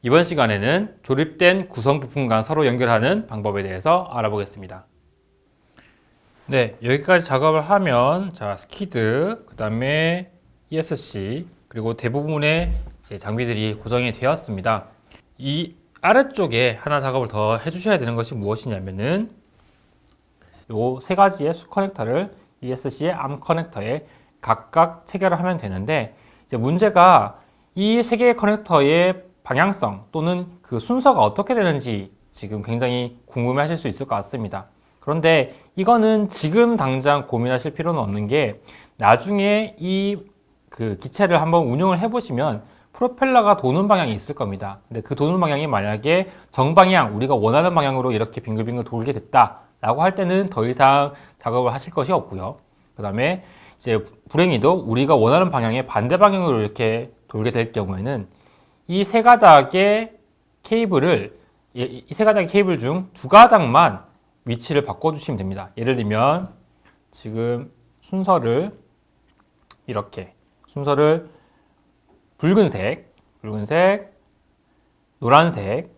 이번 시간에는 조립된 구성 부품과 서로 연결하는 방법에 대해서 알아보겠습니다. 네, 여기까지 작업을 하면 스키드, 그 다음에 ESC, 그리고 대부분의 장비들이 고정이 되었습니다. 이 아래쪽에 하나 작업을 더 해주셔야 되는 것이 무엇이냐면은 요 세 가지의 수 커넥터를 ESC의 암 커넥터에 각각 체결을 하면 되는데, 이제 문제가 이 세 개의 커넥터의 방향성 또는 그 순서가 어떻게 되는지 지금 굉장히 궁금해 하실 수 있을 것 같습니다. 그런데 이거는 지금 당장 고민하실 필요는 없는 게, 나중에 이 그 기체를 한번 운영을 해 보시면 프로펠러가 도는 방향이 있을 겁니다. 근데 그 도는 방향이 만약에 정방향, 우리가 원하는 방향으로 이렇게 빙글빙글 돌게 됐다 라고 할 때는 더 이상 작업을 하실 것이 없고요. 그 다음에 이제 불행히도 우리가 원하는 방향의 반대 방향으로 이렇게 돌게 될 경우에는 이 세 가닥의 케이블을, 이 세 가닥의 케이블 중 두 가닥만 위치를 바꿔주시면 됩니다. 예를 들면 지금 순서를 이렇게, 순서를 붉은색, 노란색,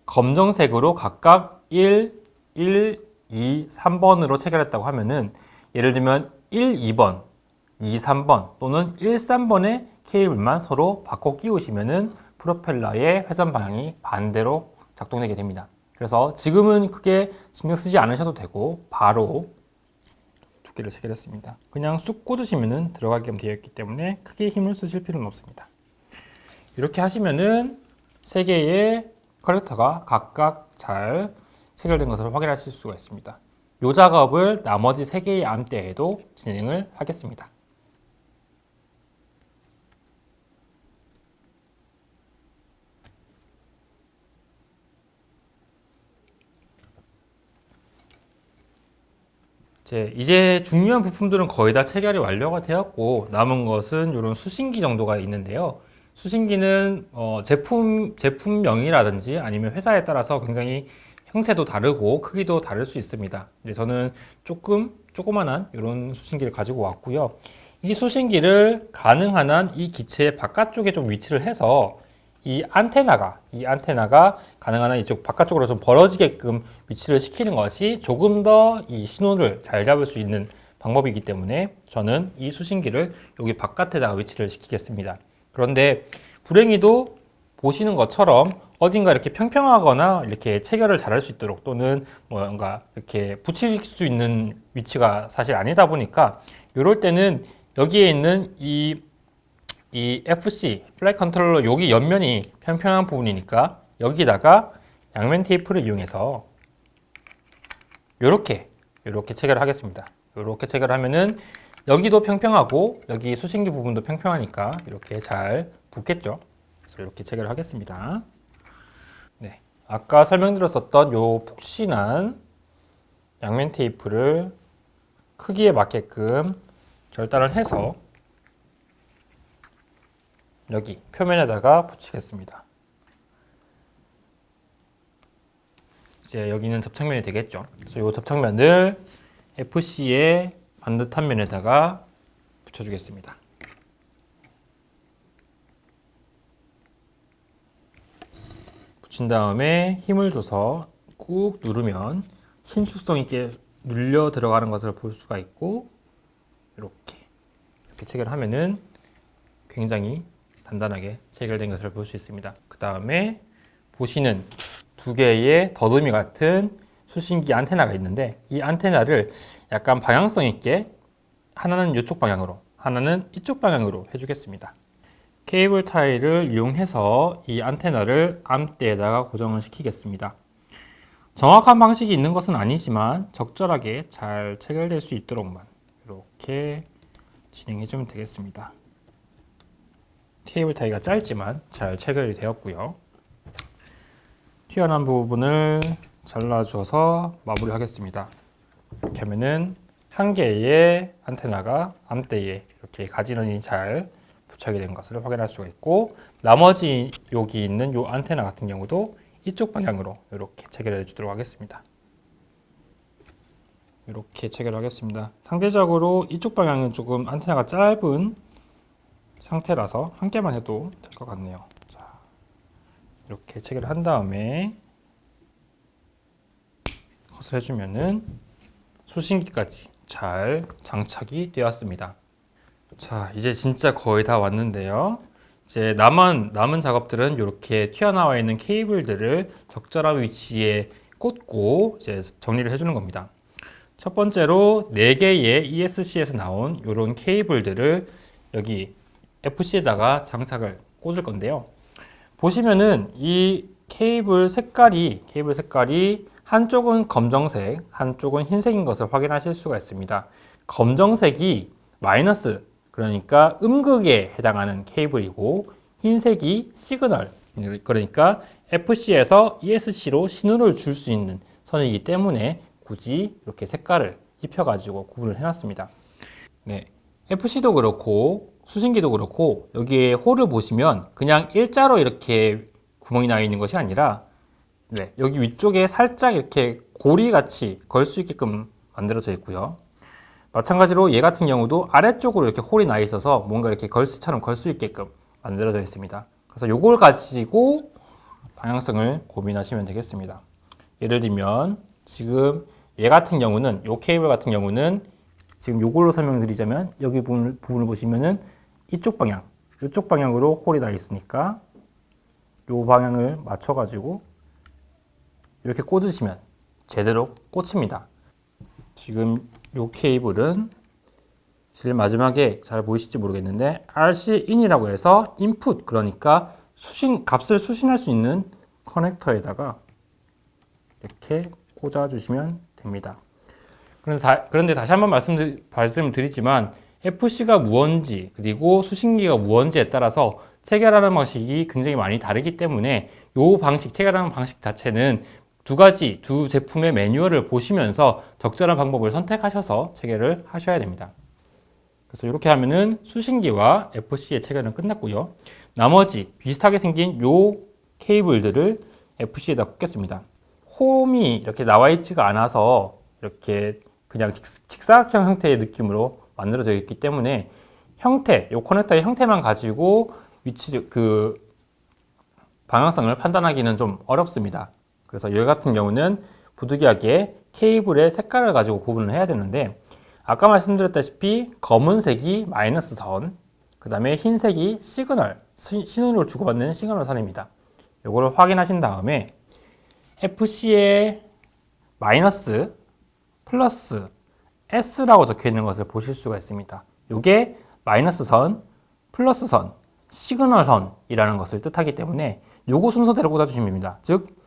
검정색으로 각각 1, 2, 3번으로 체결했다고 하면은, 예를 들면 1, 2번, 2, 3번 또는 1, 3번의 케이블만 서로 바꿔 끼우시면은 프로펠러의 회전 방향이 반대로 작동되게 됩니다. 그래서 지금은 크게 신경 쓰지 않으셔도 되고 바로 두께를 체결했습니다. 그냥 쑥 꽂으시면은 들어가게 되어 있기 때문에 크게 힘을 쓰실 필요는 없습니다. 이렇게 하시면은 세 개의 커넥터가 각각 잘 체결된 것을 확인하실 수가 있습니다. 이 작업을 나머지 세 개의 암대에도 진행을 하겠습니다. 이제 중요한 부품들은 거의 다 체결이 완료가 되었고, 남은 것은 이런 수신기 정도가 있는데요. 수신기는 제품명이라든지 아니면 회사에 따라서 굉장히 형태도 다르고 크기도 다를 수 있습니다. 저는 조그만한 이런 수신기를 가지고 왔고요. 이 수신기를 가능한 한 이 기체 바깥쪽에 좀 위치를 해서 이 안테나가 가능한 한 이쪽 바깥쪽으로 좀 벌어지게끔 위치를 시키는 것이 조금 더 이 신호를 잘 잡을 수 있는 방법이기 때문에 저는 이 수신기를 여기 바깥에다가 위치를 시키겠습니다. 그런데 불행히도 보시는 것처럼 어딘가 이렇게 평평하거나 이렇게 체결을 잘할 수 있도록, 또는 뭔가 이렇게 붙일 수 있는 위치가 사실 아니다 보니까, 이럴 때는 여기에 있는 이 FC 플라이 컨트롤러 여기 옆면이 평평한 부분이니까 여기다가 양면 테이프를 이용해서 이렇게 체결을 하겠습니다. 이렇게 체결하면은 여기도 평평하고 여기 수신기 부분도 평평하니까 이렇게 잘 붙겠죠. 그래서 이렇게 체결을 하겠습니다. 네, 아까 설명드렸었던 요 푹신한 양면 테이프를 크기에 맞게끔 절단을 해서 여기 표면에다가 붙이겠습니다. 이제 여기는 접착면이 되겠죠. 그래서 이 접착면을 FC의 반듯한 면에다가 붙여주겠습니다. 붙인 다음에 힘을 줘서 꾹 누르면 신축성 있게 눌려 들어가는 것을 볼 수가 있고, 이렇게 체결하면은 굉장히 단단하게 체결된 것을 볼 수 있습니다. 그 다음에 보시는 두 개의 더듬이 같은 수신기 안테나가 있는데, 이 안테나를 약간 방향성 있게 하나는 이쪽 방향으로, 하나는 이쪽 방향으로 해주겠습니다. 케이블 타이를 이용해서 이 안테나를 암대에다가 고정을 시키겠습니다. 정확한 방식이 있는 것은 아니지만 적절하게 잘 체결될 수 있도록만 이렇게 진행해 주면 되겠습니다. 케이블 타이가 짧지만 잘 체결이 되었고요. 튀어나온 부분을 잘라줘서 마무리하겠습니다. 이렇게 하면은 한 개의 안테나가 암대에 이렇게 가지런히 잘 부착이 된 것을 확인할 수가 있고, 나머지 여기 있는 이 안테나 같은 경우도 이쪽 방향으로 이렇게 체결해 주도록 하겠습니다. 이렇게 체결하겠습니다. 상대적으로 이쪽 방향은 조금 안테나가 짧은 상태라서 한 개만 해도 될 것 같네요. 자, 이렇게 체결을 한 다음에 컷을 해주면은 수신기까지 잘 장착이 되었습니다. 자, 이제 진짜 거의 다 왔는데요. 이제 남은 작업들은 이렇게 튀어나와 있는 케이블들을 적절한 위치에 꽂고 이제 정리를 해주는 겁니다. 첫 번째로 4개의 ESC에서 나온 이런 케이블들을 여기 FC에다가 장착을 꽂을 건데요. 보시면은 이 케이블 색깔이 한쪽은 검정색, 한쪽은 흰색인 것을 확인하실 수가 있습니다. 검정색이 마이너스, 그러니까 음극에 해당하는 케이블이고, 흰색이 시그널, 그러니까 FC에서 ESC로 신호를 줄 수 있는 선이기 때문에 굳이 이렇게 색깔을 입혀가지고 구분을 해놨습니다. 네, FC도 그렇고 수신기도 그렇고 여기에 홀을 보시면 그냥 일자로 이렇게 구멍이 나 있는 것이 아니라 네, 여기 위쪽에 살짝 이렇게 고리같이 걸 수 있게끔 만들어져 있고요. 마찬가지로 얘 같은 경우도 아래쪽으로 이렇게 홀이 나 있어서 뭔가 이렇게 걸스처럼 걸 수 있게끔 만들어져 있습니다. 그래서 요걸 가지고 방향성을 고민하시면 되겠습니다. 예를 들면 지금 얘 같은 경우는 요 케이블 같은 경우는 지금 요걸로 설명드리자면 여기 부분을 보시면은 이쪽 방향으로 홀이 나 있으니까 요 방향을 맞춰 가지고 이렇게 꽂으시면 제대로 꽂힙니다. 지금 요 케이블은 제일 마지막에 잘 보이실지 모르겠는데 RCin이라고 해서 인풋, 그러니까 값을 수신할 수 있는 커넥터에다가 이렇게 꽂아 주시면 됩니다. 그런데 다시 한번 말씀드리지만 FC가 무언지 그리고 수신기가 무언지에 따라서 체결하는 방식이 굉장히 많이 다르기 때문에 체결하는 방식 자체는 두 제품의 매뉴얼을 보시면서 적절한 방법을 선택하셔서 체결을 하셔야 됩니다. 그래서 이렇게 하면은 수신기와 FC의 체결은 끝났고요. 나머지 비슷하게 생긴 요 케이블들을 FC에다 꽂겠습니다. 홈이 이렇게 나와 있지가 않아서 이렇게 그냥 직사각형 형태의 느낌으로 만들어져 있기 때문에 요 커넥터의 형태만 가지고 방향성을 판단하기는 좀 어렵습니다. 그래서 여기 같은 경우는 부득이하게 케이블의 색깔을 가지고 구분을 해야 되는데 아까 말씀드렸다시피 검은색이 마이너스 선, 그 다음에 흰색이 신호를 주고받는 시그널 선입니다. 이걸 확인하신 다음에 FC에 마이너스, 플러스, S라고 적혀 있는 것을 보실 수가 있습니다. 이게 마이너스 선, 플러스 선, 시그널 선이라는 것을 뜻하기 때문에 요거 순서대로 꽂아주시면 됩니다. 즉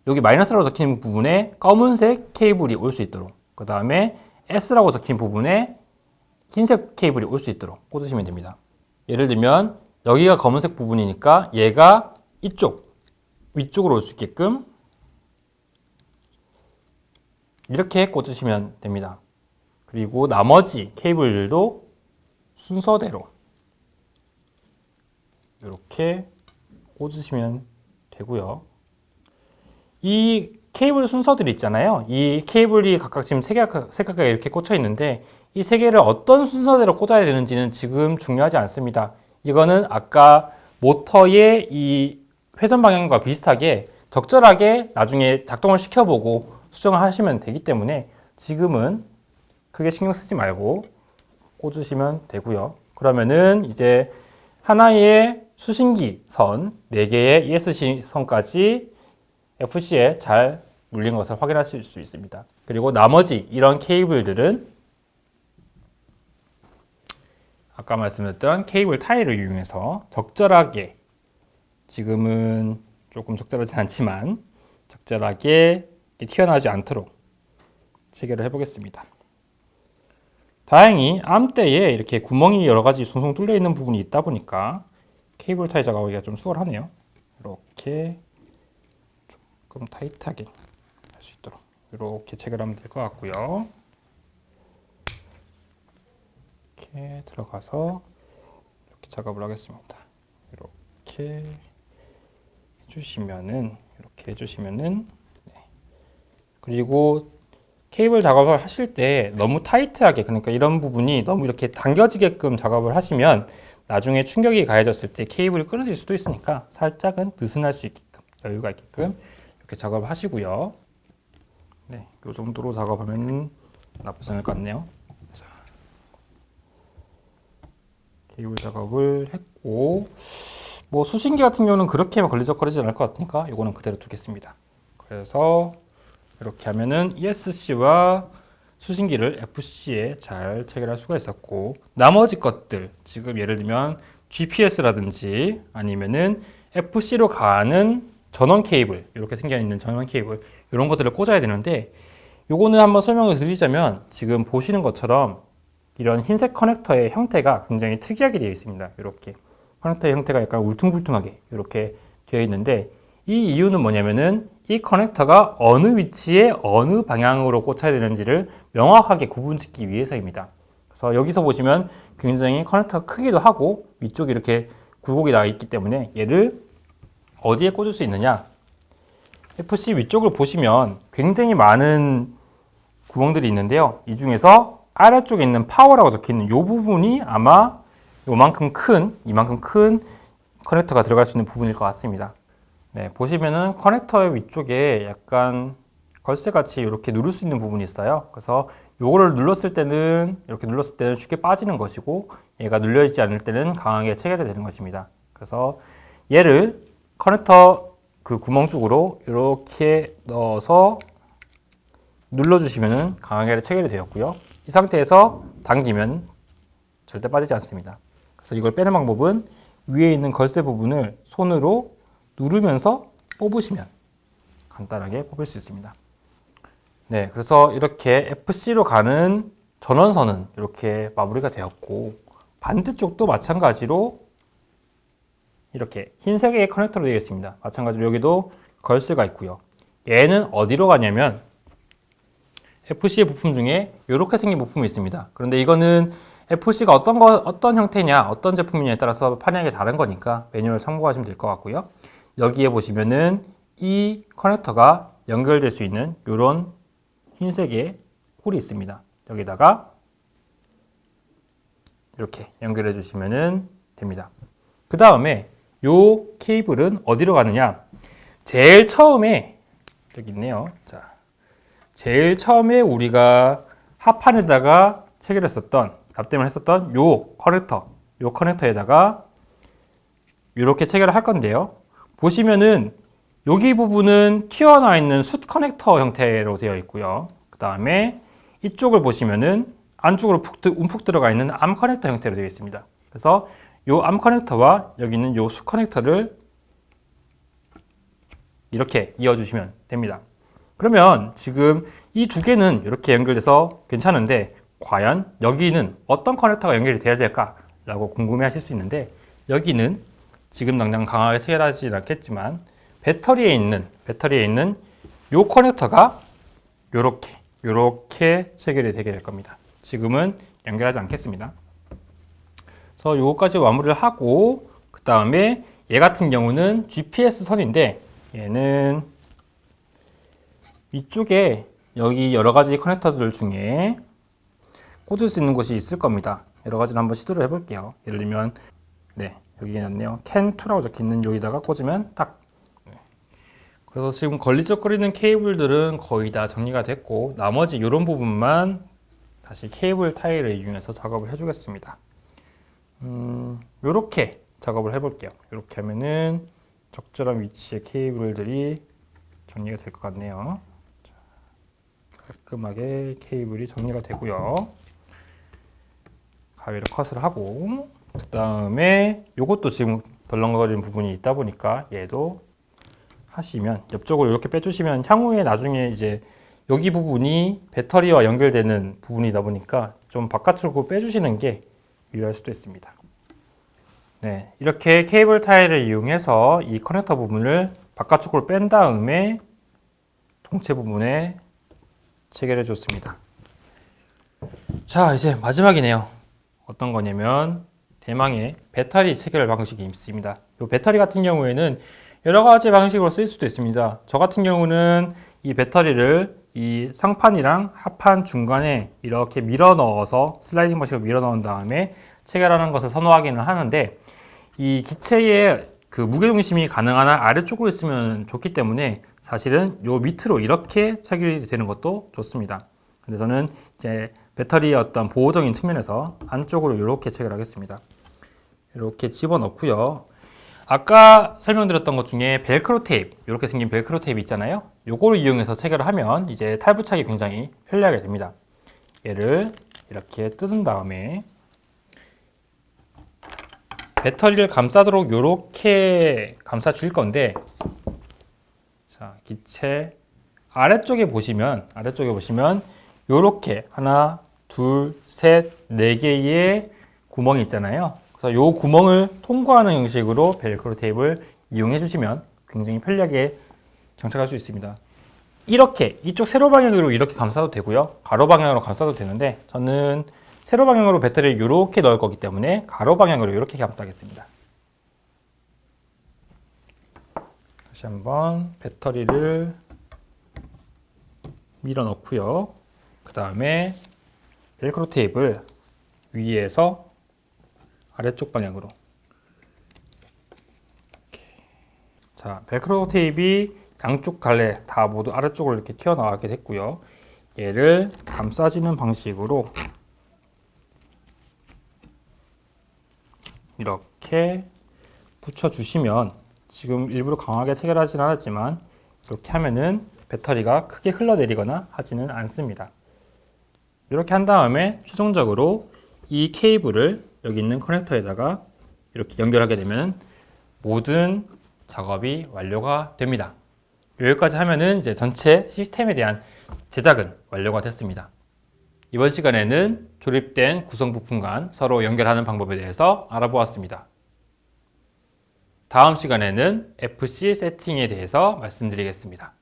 여기 마이너스라고 적힌 부분에 검은색 케이블이 올 수 있도록, 그 다음에 S라고 적힌 부분에 흰색 케이블이 올 수 있도록 꽂으시면 됩니다. 예를 들면 여기가 검은색 부분이니까 얘가 위쪽으로 올 수 있게끔 이렇게 꽂으시면 됩니다. 그리고 나머지 케이블들도 순서대로 이렇게 꽂으시면 되고요. 이 케이블 순서들이 있잖아요. 이 케이블이 각각 지금 세 개가 이렇게 꽂혀 있는데 이 세 개를 어떤 순서대로 꽂아야 되는지는 지금 중요하지 않습니다. 이거는 아까 모터의 이 회전 방향과 비슷하게 적절하게 나중에 작동을 시켜보고 수정을 하시면 되기 때문에 지금은 크게 신경 쓰지 말고 꽂으시면 되고요. 그러면은 이제 하나의 수신기 선, 4개의 ESC 선까지 FC에 잘 물린 것을 확인하실 수 있습니다. 그리고 나머지 이런 케이블들은 아까 말씀드렸던 케이블 타일을 이용해서 적절하게, 지금은 조금 적절하지 않지만 적절하게 튀어나오지 않도록 체결을 해보겠습니다. 다행히 암대에 이렇게 구멍이 여러 가지 숭숭 뚫려 있는 부분이 있다 보니까 케이블 타이 작업하기가 좀 수월하네요. 이렇게 조금 타이트하게 할 수 있도록 이렇게 체결하면 될 것 같고요. 이렇게 들어가서 이렇게 작업을 하겠습니다. 이렇게 해주시면은 네. 그리고 케이블 작업을 하실 때 너무 타이트하게, 그러니까 이런 부분이 너무 이렇게 당겨지게끔 작업을 하시면 나중에 충격이 가해졌을 때 케이블이 끊어질 수도 있으니까 살짝은 느슨할 수 있게끔 여유가 있게끔 이렇게 작업을 하시고요. 네, 이 정도로 작업하면 나쁘지 않을 것 같네요. 자, 케이블 작업을 했고, 뭐 수신기 같은 경우는 그렇게 걸리적거리지 않을 것 같으니까 이거는 그대로 두겠습니다. 그래서 이렇게 하면은 ESC와 수신기를 FC에 잘 체결할 수가 있었고, 나머지 것들, 지금 예를 들면 GPS라든지 아니면은 FC로 가는 전원 케이블, 이렇게 생겨 있는 전원 케이블, 이런 것들을 꽂아야 되는데, 요거는 한번 설명을 드리자면, 지금 보시는 것처럼 이런 흰색 커넥터의 형태가 굉장히 특이하게 되어 있습니다. 이렇게 커넥터의 형태가 약간 울퉁불퉁하게 이렇게 되어 있는데, 이 이유는 뭐냐면은 이 커넥터가 어느 위치에 어느 방향으로 꽂혀야 되는지를 명확하게 구분짓기 위해서입니다. 그래서 여기서 보시면 굉장히 커넥터가 크기도 하고 위쪽에 이렇게 굴곡이 나와 있기 때문에 얘를 어디에 꽂을 수 있느냐, FC 위쪽을 보시면 굉장히 많은 구멍들이 있는데요. 이 중에서 아래쪽에 있는 파워라고 적혀있는 이 부분이 아마 이만큼 큰 커넥터가 들어갈 수 있는 부분일 것 같습니다. 네, 보시면은 커넥터의 위쪽에 약간 걸쇠같이 이렇게 누를 수 있는 부분이 있어요. 그래서 요거를 눌렀을 때는 이렇게 눌렀을 때는 쉽게 빠지는 것이고, 얘가 눌려있지 않을 때는 강하게 체결이 되는 것입니다. 그래서 얘를 커넥터 그 구멍 쪽으로 이렇게 넣어서 눌러주시면은 강하게 체결이 되었고요. 이 상태에서 당기면 절대 빠지지 않습니다. 그래서 이걸 빼는 방법은 위에 있는 걸쇠 부분을 손으로 누르면서 뽑으시면 간단하게 뽑을 수 있습니다. 네, 그래서 이렇게 FC로 가는 전원선은 이렇게 마무리가 되었고, 반대쪽도 마찬가지로 이렇게 흰색의 커넥터로 되어 있습니다. 마찬가지로 여기도 걸쇠가 있고요. 얘는 어디로 가냐면 FC의 부품 중에 이렇게 생긴 부품이 있습니다. 그런데 이거는 FC가 어떤 형태냐, 어떤 제품이냐에 따라서 판약이 다른 거니까 매뉴얼 참고하시면 될 것 같고요. 여기에 보시면은 이 커넥터가 연결될 수 있는 이런 흰색의 홀이 있습니다. 여기다가 이렇게 연결해 주시면 됩니다. 그 다음에 이 케이블은 어디로 가느냐? 제일 처음에 여기 있네요. 자, 제일 처음에 우리가 합판에다가 체결했었던, 납땜을 했었던 요 커넥터에다가 이렇게 체결을 할 건데요. 보시면은 여기 부분은 튀어나와 있는 숯 커넥터 형태로 되어 있고요. 그 다음에 이쪽을 보시면은 안쪽으로 움푹 들어가 있는 암 커넥터 형태로 되어 있습니다. 그래서 요 암 커넥터와 여기 있는 요 숯 커넥터를 이렇게 이어주시면 됩니다. 그러면 지금 이 두 개는 이렇게 연결돼서 괜찮은데, 과연 여기는 어떤 커넥터가 연결이 돼야 될까라고 궁금해 하실 수 있는데, 여기는 지금 당장 강하게 체결하지 않겠지만 배터리에 있는 요 커넥터가 요렇게 체결이 되게 될 겁니다. 지금은 연결하지 않겠습니다. 그래서 요거까지 마무리를 하고, 그 다음에 얘 같은 경우는 GPS 선인데, 얘는 이쪽에 여기 여러 가지 커넥터들 중에 꽂을 수 있는 곳이 있을 겁니다. 여러 가지를 한번 시도를 해볼게요. 예를 들면, 네, 여기 있네요. CAN2라고 적혀 있는 여기다가 꽂으면 딱. 그래서 지금 걸리적거리는 케이블들은 거의 다 정리가 됐고, 나머지 이런 부분만 다시 케이블 타일을 이용해서 작업을 해주겠습니다. 요렇게 작업을 해볼게요. 이렇게 하면은 적절한 위치의 케이블들이 정리가 될 것 같네요. 깔끔하게 케이블이 정리가 되고요. 가위로 컷을 하고, 그 다음에 요것도 지금 덜렁거리는 부분이 있다 보니까 얘도 하시면, 옆쪽으로 이렇게 빼주시면 향후에 나중에 이제 여기 부분이 배터리와 연결되는 부분이다 보니까 좀 바깥으로 빼주시는 게 유리할 수도 있습니다. 네, 이렇게 케이블 타일을 이용해서 이 커넥터 부분을 바깥쪽으로 뺀 다음에 통째 부분에 체결해 줬습니다. 자, 이제 마지막이네요. 어떤 거냐면 대망의 배터리 체결 방식이 있습니다. 이 배터리 같은 경우에는 여러 가지 방식으로 쓰일 수도 있습니다. 저 같은 경우는 이 배터리를 이 상판이랑 하판 중간에 이렇게 밀어 넣어서 슬라이딩 방식으로 밀어 넣은 다음에 체결하는 것을 선호하기는 하는데, 이 기체의 그 무게중심이 가능한 한 아래쪽으로 있으면 좋기 때문에 사실은 요 밑으로 이렇게 체결이 되는 것도 좋습니다. 근데 저는 이제 배터리의 어떤 보호적인 측면에서 안쪽으로 이렇게 체결하겠습니다. 이렇게 집어넣고요. 아까 설명드렸던 것 중에 벨크로 테이프, 이렇게 생긴 벨크로 테이프 있잖아요. 요거를 이용해서 체결을 하면 이제 탈부착이 굉장히 편리하게 됩니다. 얘를 이렇게 뜯은 다음에 배터리를 감싸도록 이렇게 감싸 줄 건데, 자, 기체 아래쪽에 보시면 이렇게 하나, 둘, 셋, 네 개의 구멍이 있잖아요. 그래서 이 구멍을 통과하는 형식으로 벨크로 테이프를 이용해 주시면 굉장히 편리하게 장착할 수 있습니다. 이렇게 이쪽 세로 방향으로 이렇게 감싸도 되고요, 가로 방향으로 감싸도 되는데 저는 세로 방향으로 배터리를 이렇게 넣을 거기 때문에 가로 방향으로 이렇게 감싸겠습니다. 다시 한번 배터리를 밀어 넣고요. 그 다음에 벨크로 테이프를 위에서 아래쪽 방향으로. 이렇게. 자, 벨크로 테이프가 양쪽 갈래 다 모두 아래쪽으로 이렇게 튀어나가게 됐고요. 얘를 감싸주는 방식으로 이렇게 붙여주시면, 지금 일부러 강하게 체결하진 않았지만 이렇게 하면은 배터리가 크게 흘러내리거나 하지는 않습니다. 이렇게 한 다음에 최종적으로 이 케이블을 여기 있는 커넥터에다가 이렇게 연결하게 되면 모든 작업이 완료가 됩니다. 여기까지 하면은 이제 전체 시스템에 대한 제작은 완료가 됐습니다. 이번 시간에는 조립된 구성 부품 간 서로 연결하는 방법에 대해서 알아보았습니다. 다음 시간에는 FC 세팅에 대해서 말씀드리겠습니다.